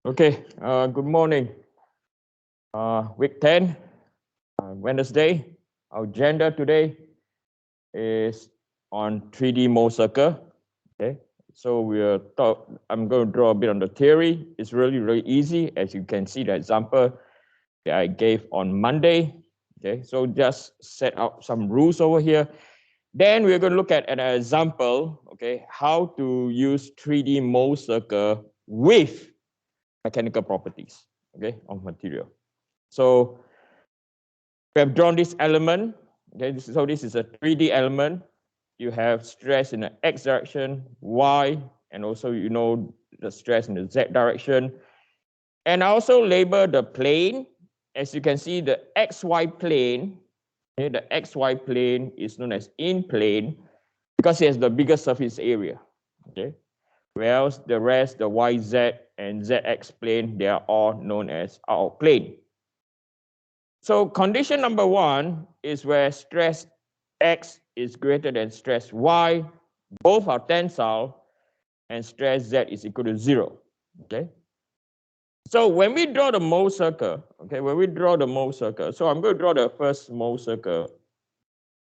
Okay, good morning. Week 10, Wednesday. Our agenda today is on 3D Mohr circle. Okay, so I'm going to draw a bit on the theory. It's really easy, as you can see the example that I gave on Monday. Okay, so just set out some rules over here. Then we're going to look at an example, okay, how to use 3D Mohr circle with mechanical properties, okay, of material. So we have drawn this element. Okay, so this is a 3D element. You have stress in the x direction, y, and also you know the stress in the z direction. And I also label the plane. As you can see, the xy plane, okay, the xy plane is known as in plane because it has the biggest surface area. Okay, whereas the rest, the yz and zx plane, they are all known as out of plane. So condition number 1 is where stress X is greater than stress Y. Both are tensile and stress Z is equal to 0. Okay. So when we draw the Mohr circle, okay, so I'm going to draw the first Mohr circle,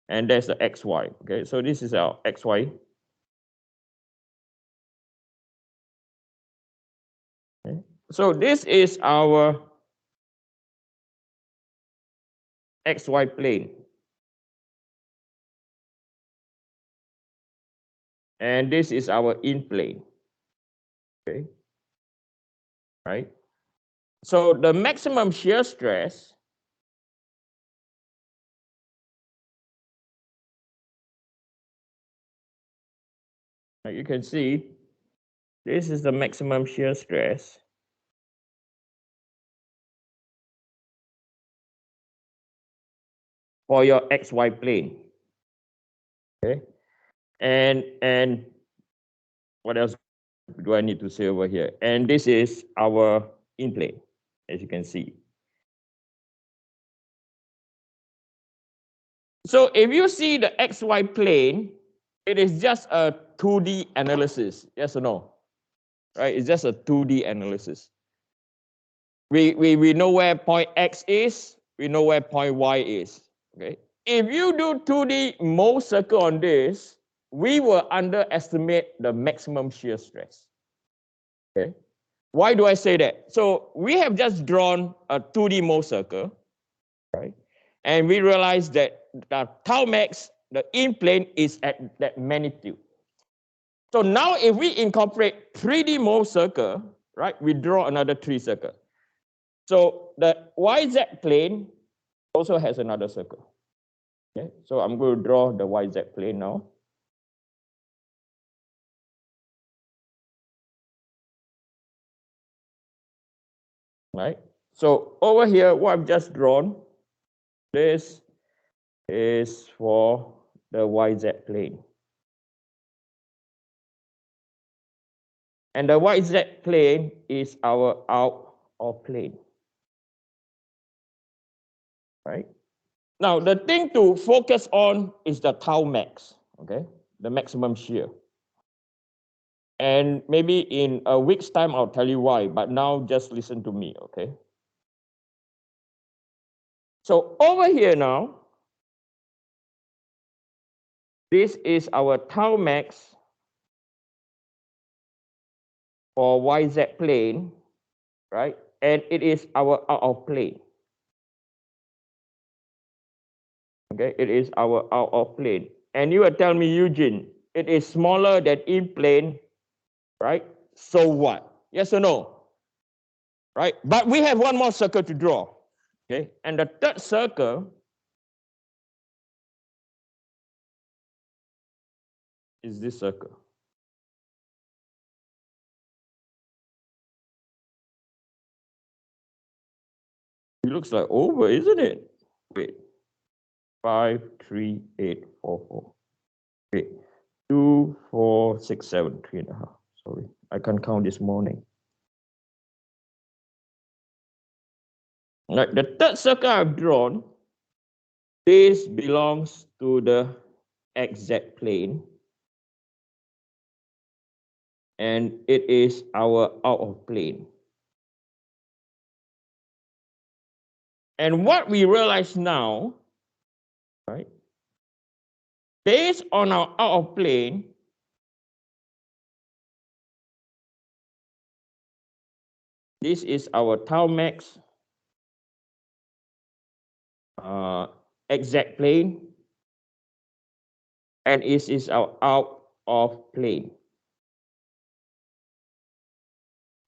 and there's the XY. Okay, so this is our XY. Okay. So this is our XY plane. And this is our in plane. Okay. Right. So the maximum shear stress you can see this is the maximum shear stress for your XY plane. Okay. And what else do I need to say over here? And this is our in plane, as you can see. So if you see the XY plane, it is just a 2D analysis. Yes or no? Right? It's just a 2D analysis. We know where point X is, we know where point Y is. Okay. If you do 2D Mohr circle on this, we will underestimate the maximum shear stress. Okay. Why do I say that? So we have just drawn a 2D Mohr circle, right? And we realize that the tau max, the in plane, is at that magnitude. So now if we incorporate 3D Mohr circle, right, we draw another 3 circle. So the YZ plane also has another circle. Okay, so I'm going to draw the YZ plane now. Right. So over here, what I've just drawn, this is for the YZ plane. And the YZ plane is our out of plane. Right. Now, the thing to focus on is the tau max, okay, the maximum shear. And maybe in a week's time, I'll tell you why, but now just listen to me, okay? So over here now, this is our tau max for YZ plane, right? And it is our out of plane. Okay, it is our out of plane. And you will tell me, Eugene, it is smaller than in plane, right? So what? Yes or no? Right? But we have one more circle to draw. Okay, and the third circle is this circle. It looks like over, isn't it? Wait. 5, 3, 8, 4, 4. Wait. 2, 4, 6, 7, 3.5. Sorry, I can't count this morning. Right, the third circle I've drawn, this belongs to the XZ plane. And it is our out of plane. And what we realize now, right, based on our out of plane, this is our tau max exact plane, and it is our out of plane.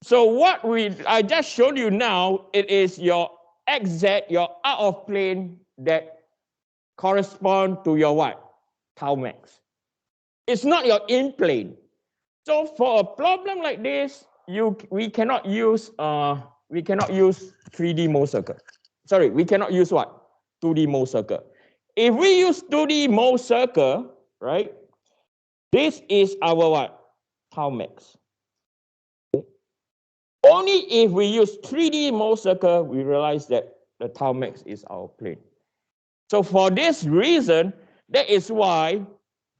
So what I just showed you now, it is your exact, your out of plane that correspond to your what? Tau max. It's not your in plane. So for a problem like this, we cannot use 3D Mohr circle. Sorry, we cannot use what? 2D Mohr circle. If we use 2D Mohr circle, right? This is our what? Tau max. Okay. Only if we use 3D Mohr circle, we realize that the tau max is our plane. So for this reason, that is why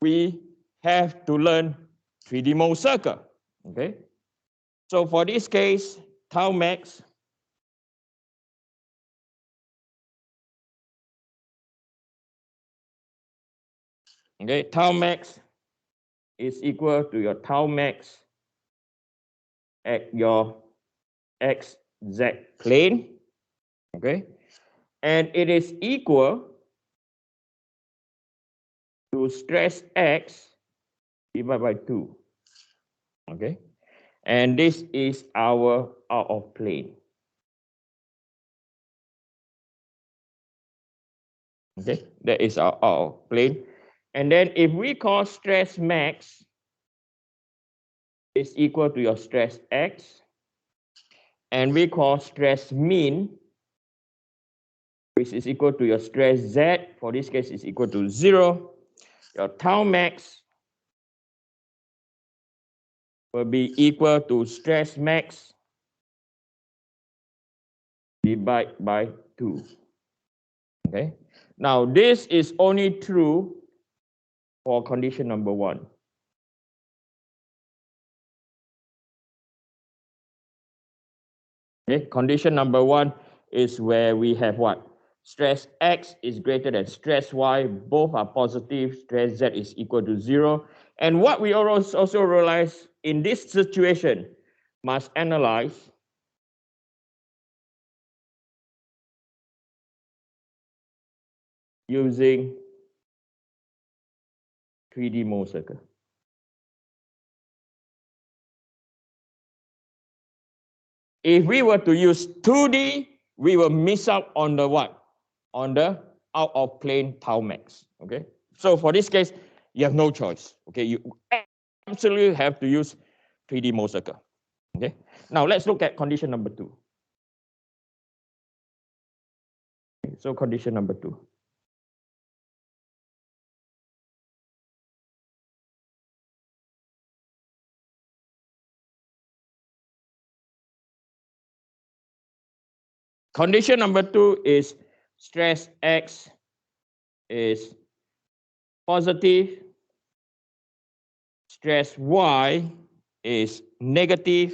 we have to learn 3D Mohr circle. Okay. So for this case, tau max tau max is equal to your tau max at your xz plane, okay? And it is equal to stress x divided by 2, okay? And this is our out of plane. Okay, that is our out of plane. And then if we call stress max is equal to your stress x, and we call stress mean, which is equal to your stress z, for this case is equal to 0, your tau max will be equal to stress max divided by 2. Okay. Now this is only true for condition number 1. Okay. Condition number 1 is where we have what? Stress x is greater than stress y. Both are positive. Stress z is equal to 0. And what we also realize in this situation must analyze using 3D Mohr circle. If we were to use 2D, we will miss out on the what? On the out of plane tau max. Okay. So for this case, you have no choice. Okay. You absolutely have to use 3D Mohr circle. Okay. Now let's look at condition number 2. Okay, so condition number 2. Condition number 2 is stress x is positive, stress y is negative,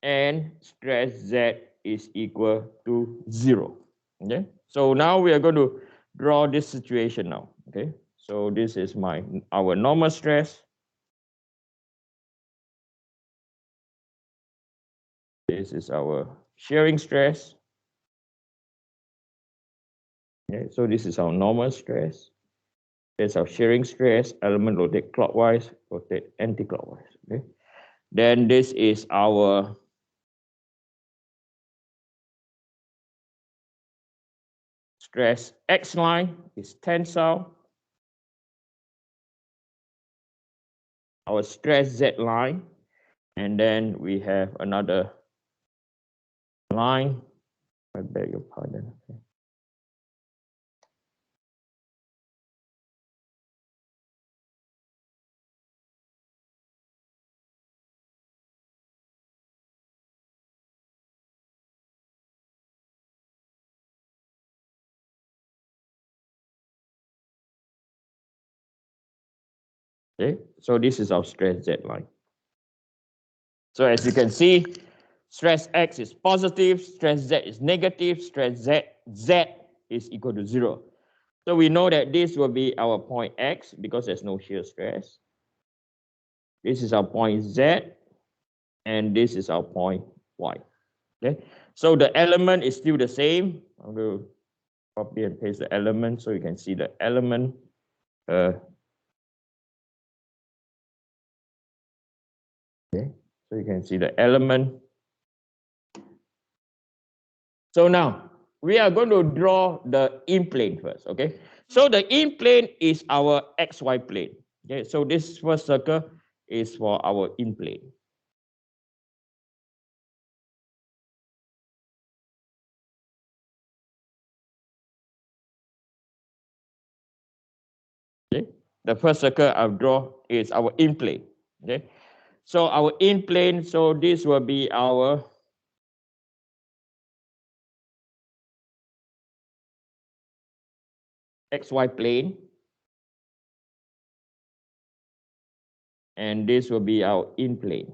and stress z is equal to 0. Okay, so now we are going to draw this situation now. Okay, so this is our normal stress. This is our shearing stress. Okay, so this is our normal stress. There's our shearing stress. Element rotate clockwise, rotate anti-clockwise. Okay, then this is our stress X line is tensile. Our stress Z line, and then we have another line. I beg your pardon. Okay. Okay, so this is our stress Z line. So as you can see, Stress X is positive, stress Z is negative, stress Z is equal to 0. So we know that this will be our point X because there's no shear stress. This is our point Z, and this is our point Y. Okay, so the element is still the same. I'm going to copy and paste the element so you can see the element. Okay, so you can see the element. So now we are going to draw the in plane first. Okay, so the in plane is our XY plane. Okay, so this first circle is for our in plane. Okay, the first circle I've drawn is our in plane. Okay, so our in plane, so this will be our XY plane, and this will be our in plane.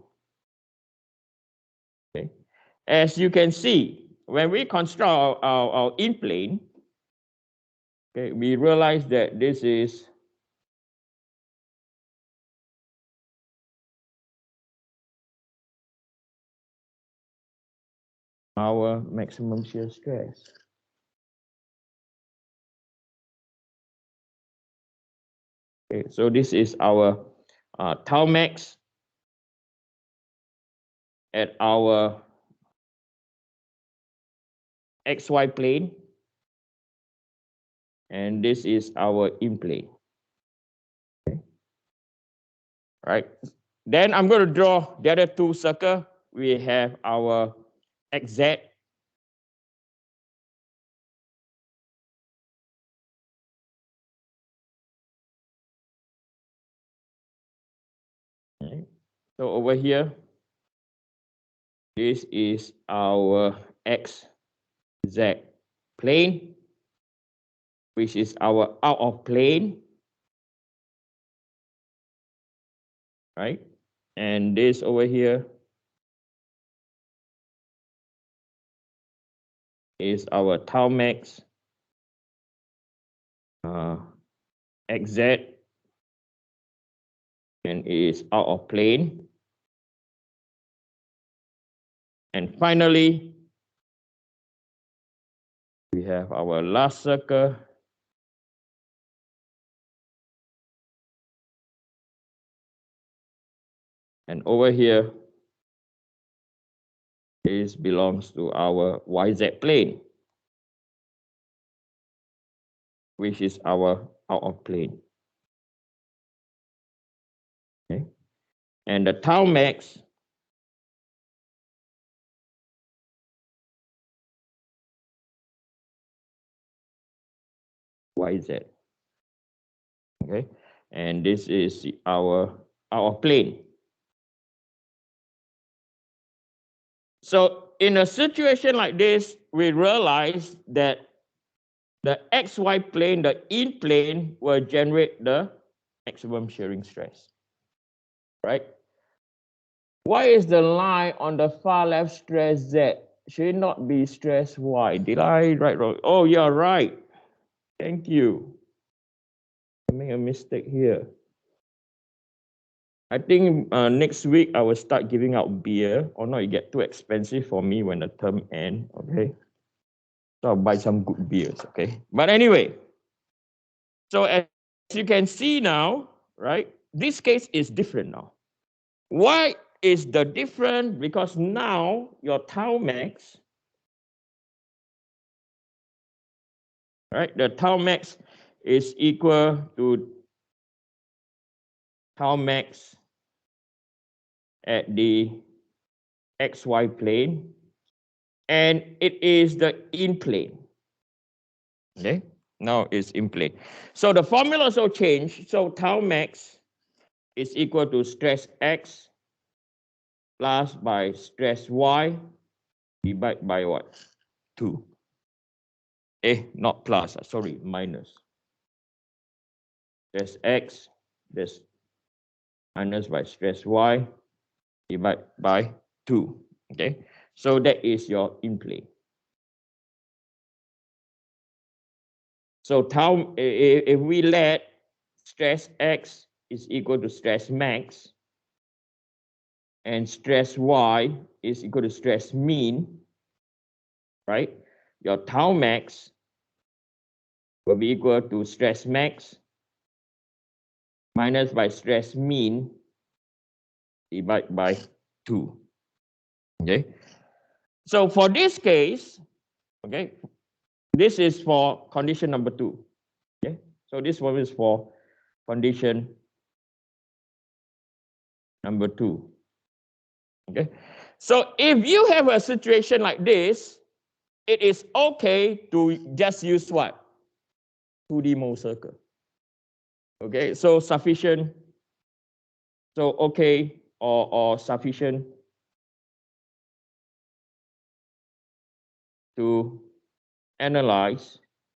Okay, as you can see, when we construct our in plane, okay, we realize that this is our maximum shear stress. Okay, so this is our tau max at our XY plane, and this is our in plane. Okay. Right. Then I'm going to draw the other two circles. We have our XZ. Okay. So over here, this is our XZ plane, which is our out of plane, right? And this over here is our tau max XZ, and is out of plane. And finally, we have our last circle, and over here this belongs to our YZ plane, which is our out of plane. Okay, and the tau max YZ. Okay, and this is our out of plane. So in a situation like this, we realize that the XY plane, the in plane, will generate the maximum shearing stress, right? Why is the line on the far left stress Z? Should it not be stress Y? Did I write wrong? Oh, you're right. Thank you. I made a mistake here. I think next week I will start giving out beer, or not, it get too expensive for me when the term ends, okay? So I'll buy some good beers, okay? But anyway, so as you can see now, right, this case is different now. Why is the difference? Because now your tau max, right, the tau max is equal to tau max at the XY plane, and it is the in plane. Okay, now it's in plane. So the formula also changed. So tau max is equal to stress X plus by stress Y divided by what? 2. Not plus, sorry, minus. Stress X, this minus by stress Y divided by 2. Okay, So that is your in plane. So tau, if we let stress X is equal to stress max and stress Y is equal to stress mean, right? Your tau max will be equal to stress max minus by stress mean divided by 2. Okay. So for this case, okay, this is for condition number 2. Okay. So this one is for condition number 2. Okay. So if you have a situation like this, it is okay to just use what? 2D Mohr circle. Okay. So sufficient. So okay or sufficient to analyze